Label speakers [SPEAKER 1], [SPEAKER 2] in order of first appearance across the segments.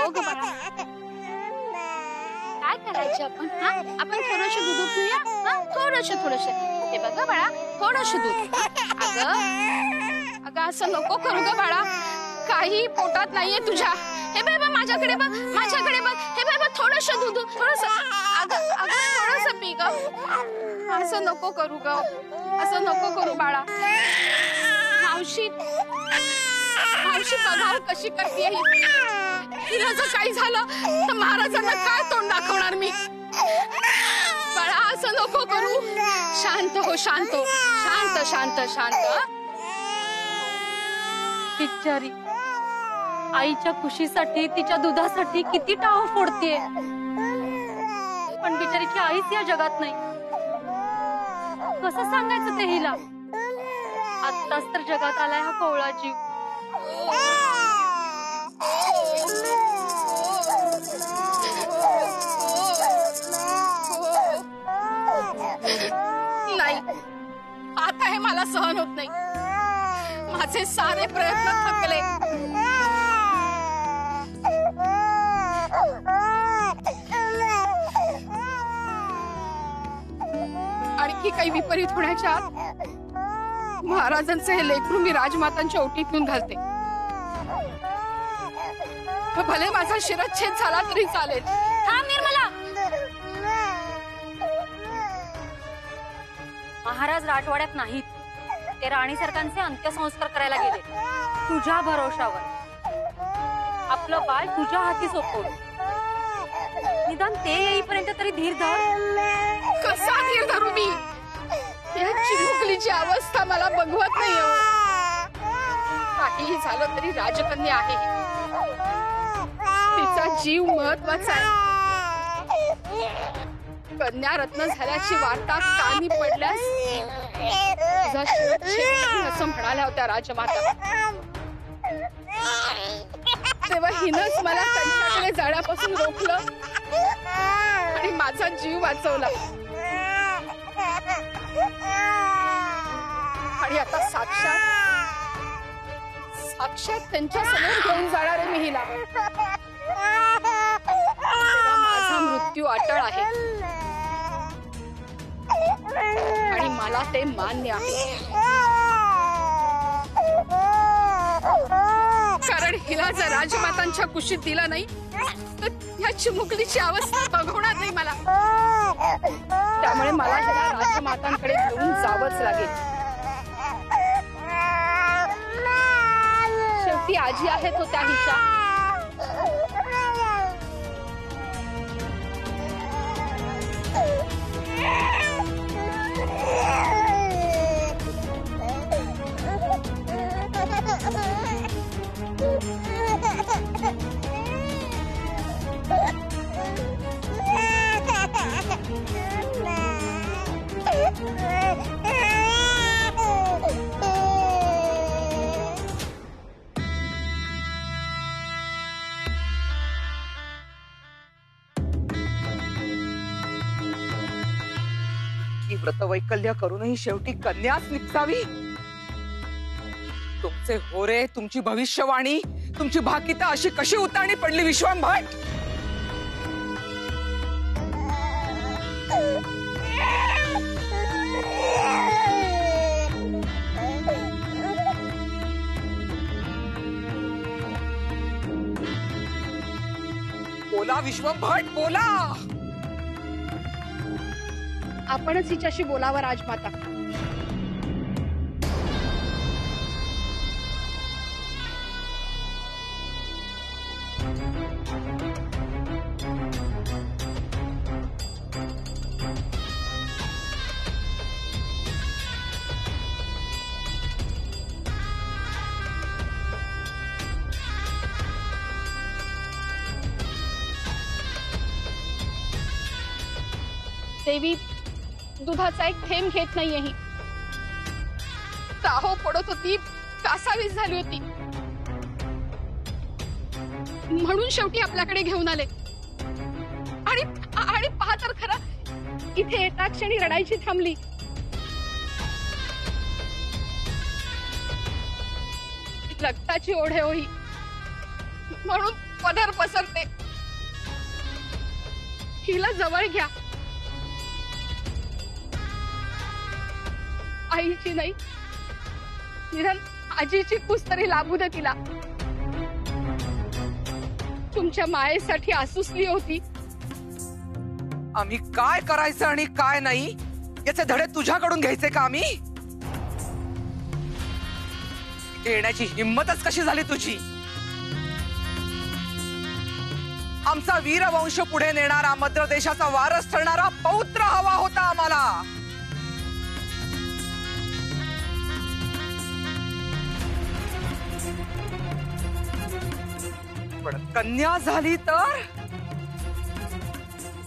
[SPEAKER 1] हो ग बाळा, काय करायचं आपण? हा, आपण थोडंसं दूध पिऊया. हा, थोडंसं. हे बघ बाळा, थोडंसं दूध. अगं असं नको करू ग बाळा, काही पोटात नाहीये तुझ्या. हे बाबा माझ्याकडे बघ. हे बाबा थोडंसं दूध, थोडंसं. अगं थोडंसं पी ग. असं नको करू ग, असं नको करू बाळा. मावशी बघाव कशी करते ही. तिला जर काही झालं तर महाराजांना काय तोंड दाखवणार मी. बाळा असं नको करू. शांत हो, शांत.
[SPEAKER 2] बिचारी आईच्या खुशीसाठी, तिच्या दुधासाठी किती टाव फोडतेय, पण बिचारीची आईच या जगात नाही. कसं सांगायचं ते हिला? आत्ताच तर जगात आलाय हा कोवळा जीव.
[SPEAKER 1] नाही, आता हे मला सहन होत नाही. माझे सारे प्रयत्न थकले. आणखी काही विपरीत होण्याच्या आत महाराजांचे हे लेकरू मी राजमातांच्या ओटीत नेऊन घालते. भले माझा शिरच्छेद झाला तरी चालेल.
[SPEAKER 2] थांब निर्मला. महाराज राजवाड्यात नाहीत, ते राणी सरकारचे अंत्यसंस्कार करायला गेले. तुझ्या भरोशावर आपलं बाळ तुझ्या हाती सोपवलं. निदान ते येईपर्यंत तरी धीर धर.
[SPEAKER 1] कसा धीर धरू मी? या चिमुकलीची अवस्था मला बघवत नाही. काहीही झालं तरी राजकन्या आहे. तिचा जीव महत्वाचा आहे. कन्या रत्न झाल्याची वार्ता कानी पडल्यास तुझा शिरच्छेद असं म्हणाल्या होत्या राजमाता. तेव्हा हिनच मला त्यांच्याकडे जाण्यापासून रोखलं आणि माझा जीव वाचवला. आणि आता साक्षात त्यांच्या समोर घेऊन जाणार आहे मी हिला. माझा मृत्यू अटळ आहे आणि मला ते मान्य आहे. कारण हिला जर राजमातांच्या कुशीत दिला नाही तर या चिमुकलीची अवस्था बघवणार नाही मला. त्यामुळे मला हिला राजमातांकडे घेऊन जावंच लागेल. शेवटी आजी आहे तो त्या हिच्या.
[SPEAKER 3] व्रतवैकल्य करूनही शेवटी कन्याच निपसावी. तुमचे होरे, तुमची भविष्यवाणी, तुमची भाकिता अशी कशी उतारणी पडली विश्वांभट? बोला विश्वंभट, बोला.
[SPEAKER 1] आपणच हिच्याशी बोलावं राजमाता. देवी दुधाचा एक थेंब घेत नाहीये ही. ताहो पडत होती, कासावीस झाली होती, म्हणून शेवटी आपल्याकडे घेऊन आले. आणि पहा तर खरा, इथे एका क्षणी रडायची थांबली. रक्ताची ओढ आहे हो ही, म्हणून पदर पसरते. हिला जवळ घ्या. आईची नाही, निदान आजीची कुस तरी लाभू दे तिला. तुमच्या मायेसाठी आसुसली होती.
[SPEAKER 3] आम्ही काय करायचं आणि काय नाही याचे धडे तुझ्याकडून घ्यायचे का आम्ही? येण्याची हिंमतच कशी झाली तुझी? आमचा वीरवंश पुढे नेणारा, मद्र देशाचा वारस ठरणारा पौत्र हवा होता आम्हाला. पण कन्या झाली तर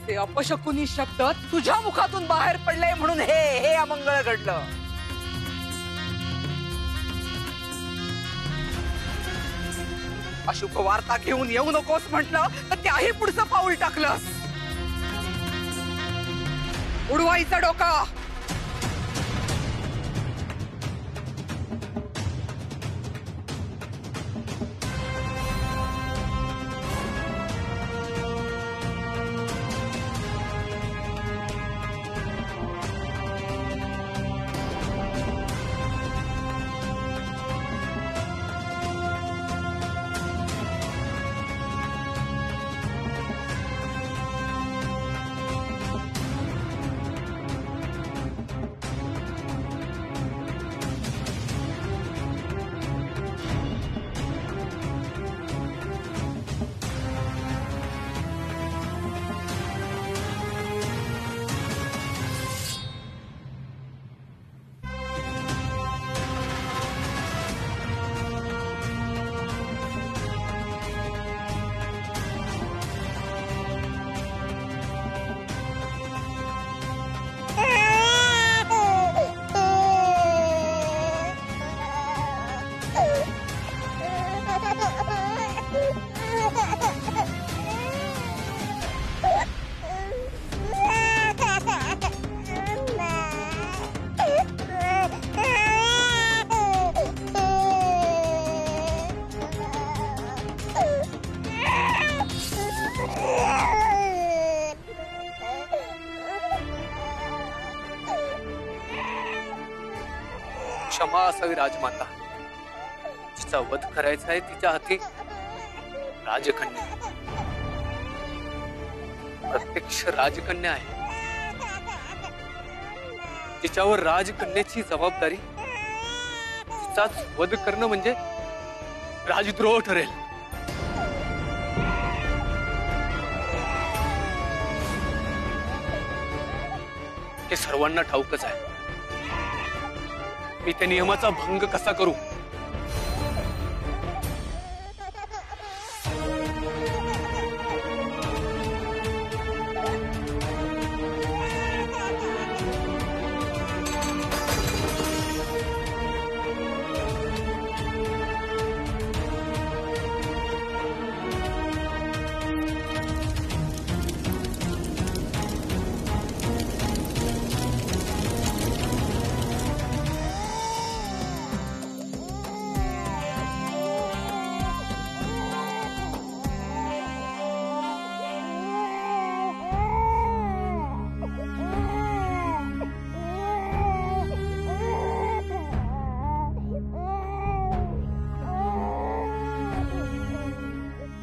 [SPEAKER 3] ते अपशकुनी शब्द तुझ्या मुखातून बाहेर पडले म्हणून हे अमंगळ घडलं. अशुभ वार्ता घेऊन येऊ नकोस म्हटलं तर त्याही पुढचं पाऊल टाकलंस. उडवायचं डोकं. क्षमा असावी राजमाता. तिचा वध करायचा आहे तिच्या हाती राजकन्या, प्रत्यक्ष राजकन्या आहे. तिच्यावर राजकन्याची जबाबदारी. तिचाच वध करणं म्हणजे राजद्रोह ठरेल. हे सर्वांना ठाऊकच आहे. मी त्या नियमाचा भंग कसा करू?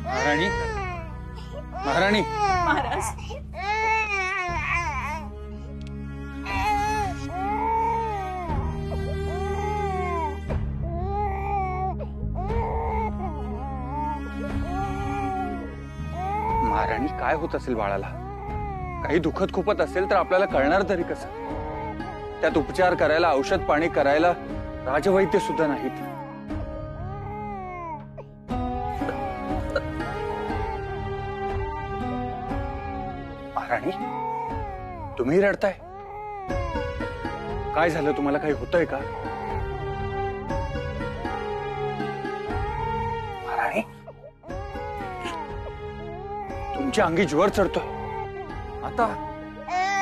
[SPEAKER 4] महाराणी, महाराणी,
[SPEAKER 2] महाराज.
[SPEAKER 4] महाराणी, काय होत असेल बाळाला? काही दुखत खुपत असेल तर आपल्याला कळणार तरी कसं? त्यात उपचार करायला, औषध पाणी करायला राजवैद्य सुद्धा नाहीत. महाराणी, तुम्ही रडताय? काय झालं तुम्हाला? काही होतंय का? महाराणी, तुमच्या अंगी ज्वर चढतोय. आता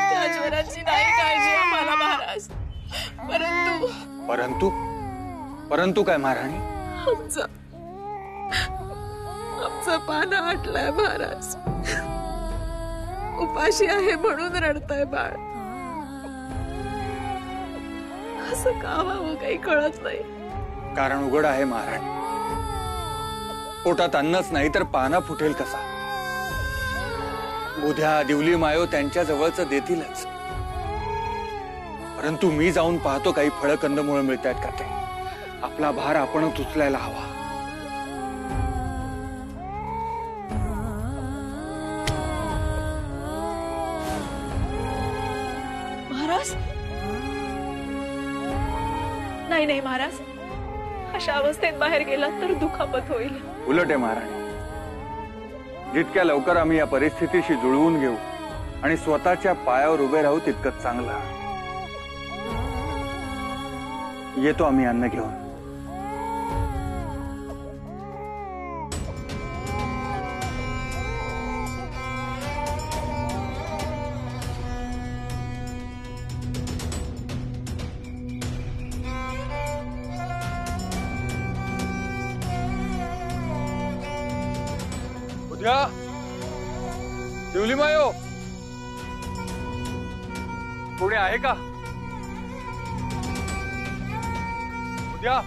[SPEAKER 5] त्या ज्वराची नाही काळजी आम्हाला महाराज, परंतु
[SPEAKER 4] परंतु परंतु काय महाराणी?
[SPEAKER 5] आमचं पान आटलंय महाराज. उपाशी आहे म्हणून रडतंय बाळ. असं का व्हावं काही कळत नाही.
[SPEAKER 4] कारण उघड आहे महाराणी. पोटात अन्नच नाही तर पाना फुटेल कसा. बुध्या दिवली मायो त्यांच्या जवळच देतीलच. परंतु मी जाऊन पाहतो काही फळ कंदमुळे मिळतात का ते. आपला भार आपणच उचलायला हवा.
[SPEAKER 5] महाराज नाही नाही महाराज, अशा अवस्थेत बाहेर गेलात तर दुखापत होईल.
[SPEAKER 4] उलट आहे महाराणी. जितक्या लवकर आम्ही या परिस्थितीशी जुळवून घेऊ आणि स्वतःच्या पायावर उभे राहू तितकंच चांगलं. येतो आम्ही अन्न घेऊन. उद्या दिवली मायो पुढे आहे का? उद्या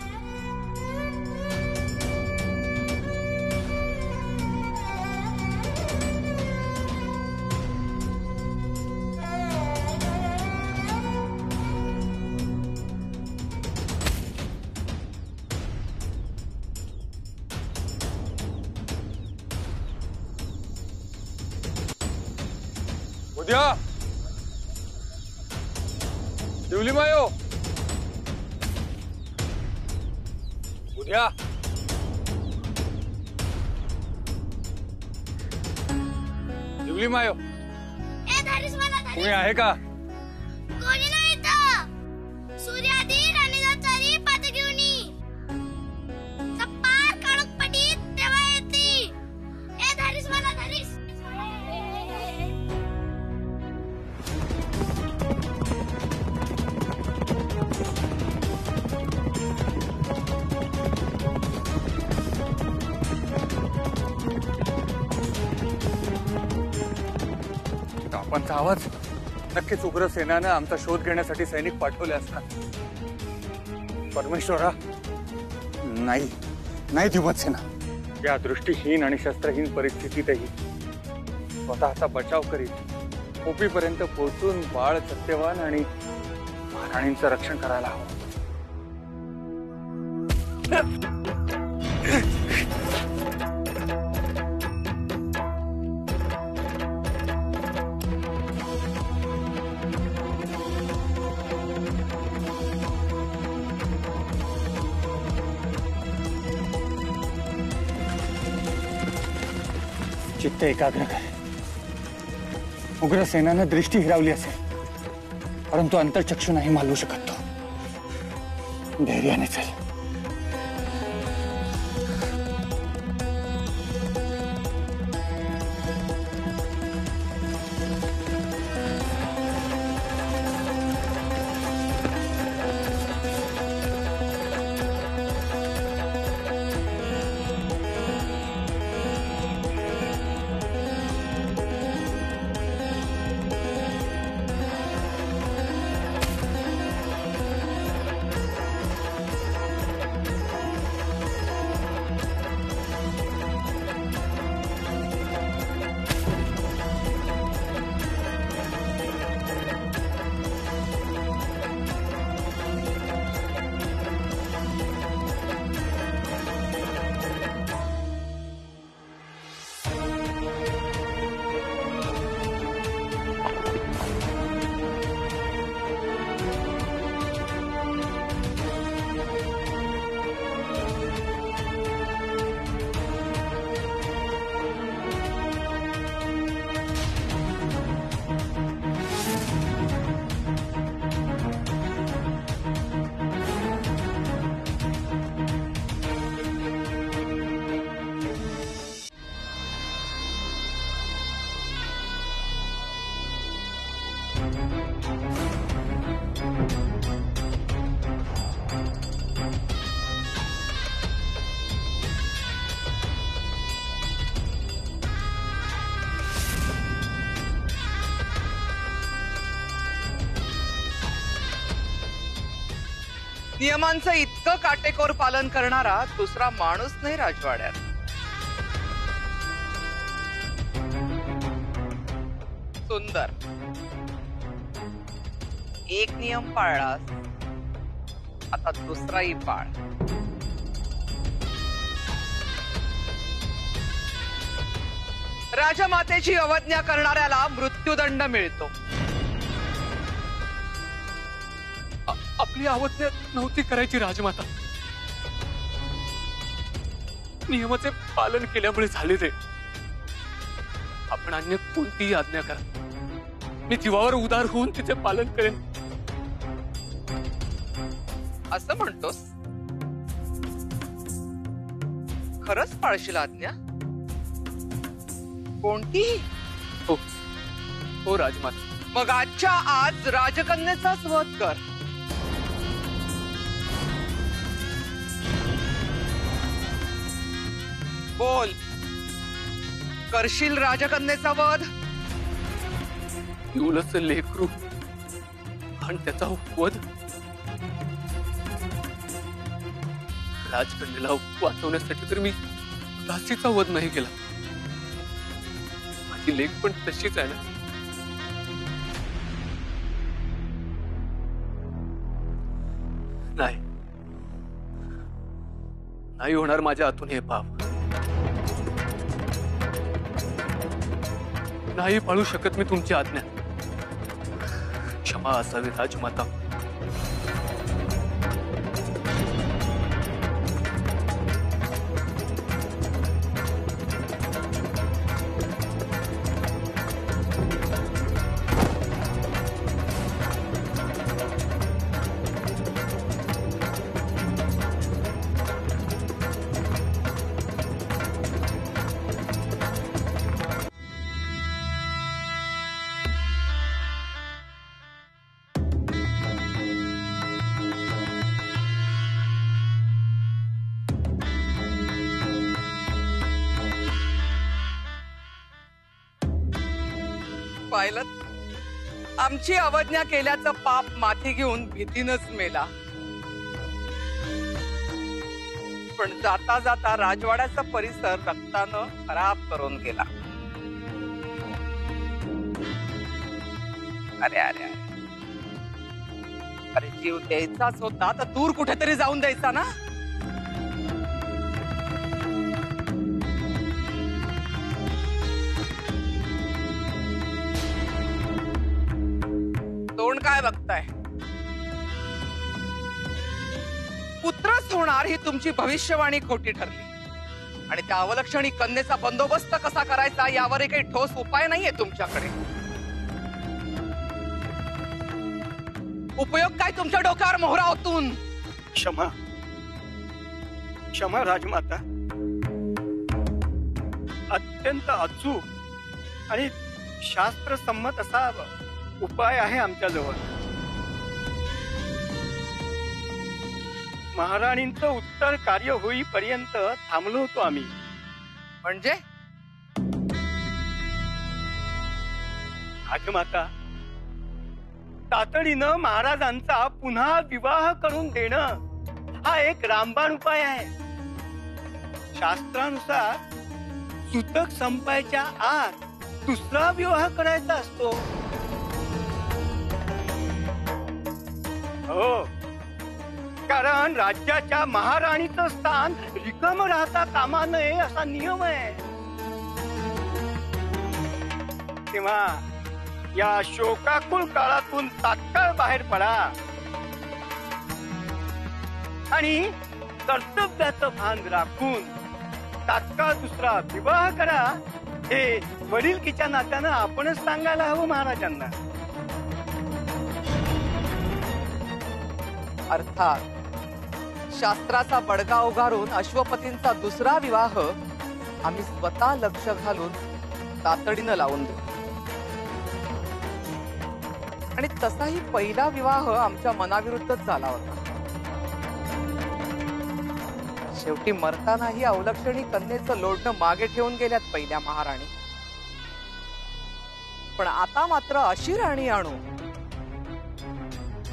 [SPEAKER 4] उद्या दिवली मायो उद्या दिवली मायो तुम्ही आहे का?
[SPEAKER 6] कोणी नाही इथं. सूर्याधीन आणि चारी पात घेऊन सप्पार काळोख पडीत तेव्हा येते. ए धारीस मला धारीस.
[SPEAKER 4] कापांचा आवाज. नक्कीच उग्र सेनानं आमचा शोध घेण्यासाठी सैनिक पाठवले असणार. परमेश्वरा नाही नाही दिवत सेना. या दृष्टीहीन आणि शस्त्रहीन परिस्थितीतही स्वतःचा बचाव करीत कोपीपर्यंत पोहोचून बाळ सत्यवान आणि महाराणींचं रक्षण करायला हवं. चित्त एकाग्र कर. उग्र सेनानं दृष्टी हिरावली असेल परंतु अंतर्चक्षु नाही मालवू शकत तो. धैर्याने चल.
[SPEAKER 3] नियमांचं इतकं काटेकोर पालन करणारा दुसरा माणूस नाही राजवाड्यात. सुंदर. एक नियम पाळलास, आता दुसराही पाळ. राजमातेची अवज्ञा करणाऱ्याला मृत्यूदंड मिळतो.
[SPEAKER 7] आपली अवज्ञा नव्हती करायची राजमाता. नियमाचे पालन केल्यामुळे झाले ते. आपण अन्य कोणतीही आज्ञा करा, मी जीवावर उदार होऊन तिचे पालन करेन.
[SPEAKER 3] असं म्हणतोस? खरंच पाळशील आज्ञा? कोणतीही?
[SPEAKER 7] हो हो राजमाता.
[SPEAKER 3] मग आजच्या आज राजकन्येचाच वध कर. बोल, करशील राजकन्येचा वध?
[SPEAKER 7] नूलच लेकरू आणि त्याचा वध. राजकन्येला वाचवण्यासाठी तर मी दासीचा वध नाही केला. माझी लेक पण तशीच आहे ना. नाही नाही होणार माझ्या हातून हे पाप. नाही पाळू शकत मी तुमची आज्ञा. क्षमा असावी राजमाता.
[SPEAKER 3] पाहिलं, आमची अवज्ञा केल्याचं पाप माथी घेऊन भीतीनच मेला. पण जाता जाता राजवाड्याचा परिसर रक्तानं खराब करून गेला. अरे अरे अरे अरे, जीव द्यायचाच होता तर दूर कुठेतरी जाऊन द्यायचा ना. तोंड काय बघताय? पुत्रच होणार ही तुमची भविष्यवाणी खोटी ठरली आणि त्या अवलक्षणी कन्येचा बंदोबस्त कसा करायचा यावर काही ठोस उपाय नाहीये तुमच्याकडे. उपयोग काय तुमच्या डोक्यावर मोहरा ओतून?
[SPEAKER 8] क्षमा क्षमा राजमाता. अत्यंत अचूक आणि शास्त्रसंमत असा उपाय आहे आमच्याजवळ. महाराणींचं उत्तर कार्य होईपर्यंत थांबलो होतो आम्ही.
[SPEAKER 3] म्हणजे
[SPEAKER 8] राजमाता, तातडीनं महाराजांचा पुन्हा विवाह करून देणं हा एक रामबाण उपाय आहे. शास्त्रानुसार सुतक संपायच्या आत दुसरा विवाह करायचा असतो. हो, कारण राज्याच्या महाराणीचं स्थान रिकाम राहता कामा नये असा नियम आहे. तेव्हा या शोकाकुळ काळातून तात्काळ बाहेर पडा आणि कर्तव्याचं भान राखून तात्काळ दुसरा विवाह करा. हे वडीलकीच्या नात्यानं आपणच सांगायला हवं महाराजांना.
[SPEAKER 3] अर्थात शास्त्राचा बडगा उगारून अश्वपतींचा दुसरा विवाह आम्ही स्वतः लक्ष घालून तातडीनं लावून देऊ. आणि तसाही पहिला विवाह आमच्या मनाविरुद्धच झाला होता. शेवटी मरतानाही अवलक्षणी कन्येचं लोडणं मागे ठेवून गेल्यात पहिल्या महाराणी. पण आता मात्र अशी राणी आणू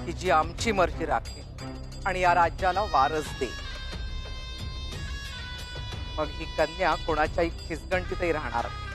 [SPEAKER 3] की जी आमची मर्जी राखेल. आणि या राज्याला वारस दे. मग ही कन्या कोणाच्याही खिसगंटीतही राहणार नाही.